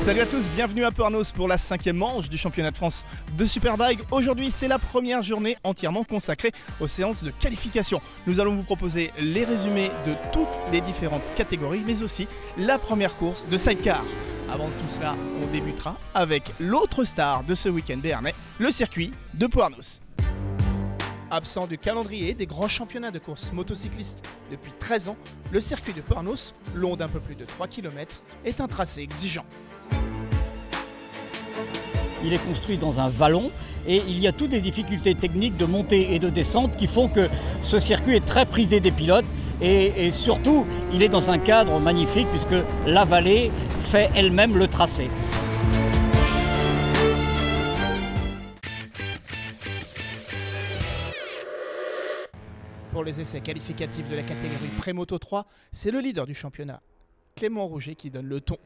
Salut à tous, bienvenue à Pornos pour la 5e manche du championnat de France de Superbike. Aujourd'hui, c'est la première journée entièrement consacrée aux séances de qualification. Nous allons vous proposer les résumés de toutes les différentes catégories, mais aussi la première course de sidecar. Avant tout cela, on débutera avec l'autre star de ce week-end béarnais, le circuit de Pornos. Absent du calendrier des grands championnats de course motocycliste depuis 13 ans, le circuit de Pornos, long d'un peu plus de 3 km, est un tracé exigeant. Il est construit dans un vallon et il y a toutes les difficultés techniques de montée et de descente qui font que ce circuit est très prisé des pilotes et surtout il est dans un cadre magnifique puisque la vallée fait elle-même le tracé. Pour les essais qualificatifs de la catégorie Prémoto 3, c'est le leader du championnat, Clément Rouget, qui donne le ton.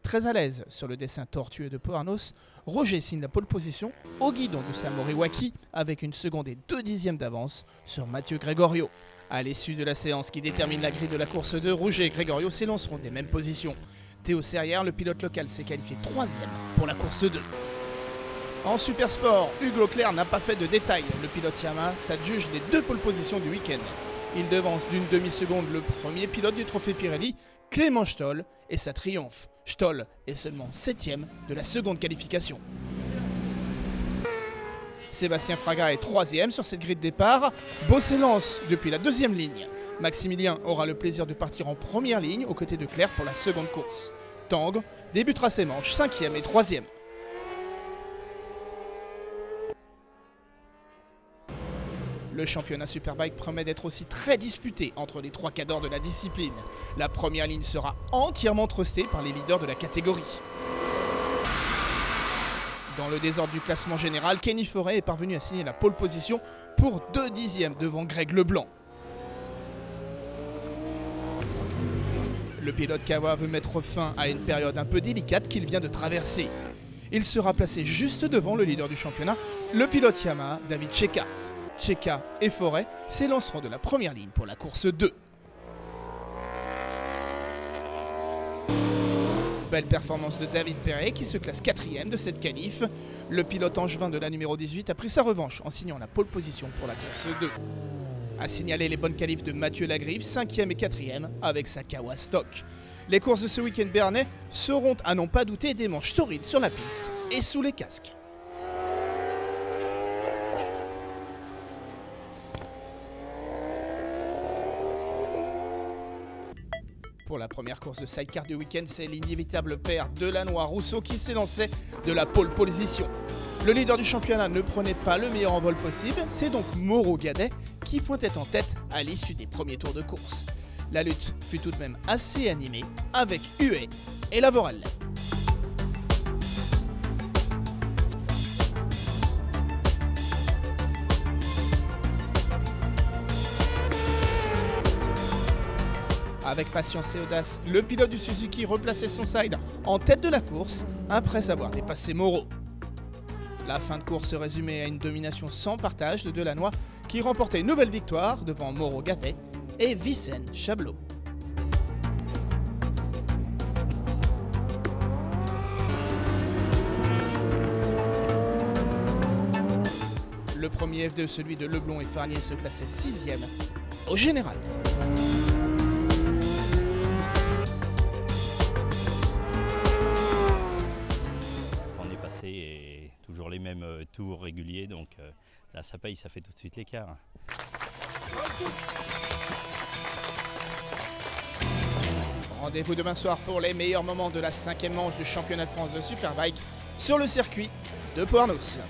Très à l'aise sur le dessin tortueux de Pornos, Roger signe la pole position au guidon de sa Moriwaki avec 1 seconde et 2 dixièmes d'avance sur Mathieu Gregorio. À l'issue de la séance qui détermine la grille de la course 2, Roger et Gregorio s'élanceront des mêmes positions. Théo Serrière, le pilote local, s'est qualifié 3e pour la course 2. En super sport, Hugues Leclerc n'a pas fait de détails. Le pilote Yamaha s'adjuge les 2 pole positions du week-end. Il devance d'une demi-seconde le premier pilote du trophée Pirelli, Clément Stoll, et ça triomphe. Stoll est seulement 7e de la seconde qualification. Sébastien Fraga est 3e sur cette grille de départ. Beau s'élance depuis la 2e ligne. Maximilien aura le plaisir de partir en première ligne aux côtés de Claire pour la seconde course. Tang débutera ses manches 5e et 3e. Le championnat Superbike promet d'être aussi très disputé entre les 3 cadors de la discipline. La première ligne sera entièrement trustée par les leaders de la catégorie. Dans le désordre du classement général, Kenny Forêt est parvenu à signer la pole position pour 2 dixièmes devant Greg Leblanc. Le pilote Kawa veut mettre fin à une période un peu délicate qu'il vient de traverser. Il sera placé juste devant le leader du championnat, le pilote Yamaha, David Cheka. Cheka et Forêt s'élanceront de la première ligne pour la course 2. Belle performance de David Perret qui se classe 4e de cette qualif. Le pilote angevin de la numéro 18 a pris sa revanche en signant la pole position pour la course 2. A signaler les bonnes qualifs de Mathieu Lagrive, 5e et 4e avec sa Kawa Stock. Les courses de ce week-end béarnais seront à n'en pas douter des manches torrides sur la piste et sous les casques. Pour la première course de sidecar du week-end, c'est l'inévitable paire Delannoy-Rousseau qui s'élançait de la pole position. Le leader du championnat ne prenait pas le meilleur envol possible, c'est donc Mauro Gadet qui pointait en tête à l'issue des premiers tours de course. La lutte fut tout de même assez animée avec Huet et Lavorel. Avec patience et audace, le pilote du Suzuki replaçait son side en tête de la course après avoir dépassé Mauro. La fin de course se résumait à une domination sans partage de Delannoy qui remportait une nouvelle victoire devant Mauro Gadet et Vicen Chablot. Le premier F2, celui de Leblon et Farnier, se classait 6e au général. Et toujours les mêmes tours réguliers, donc là ça paye, ça fait tout de suite l'écart. Rendez-vous demain soir pour les meilleurs moments de la 5e manche du championnat de France de Superbike sur le circuit de Pornos.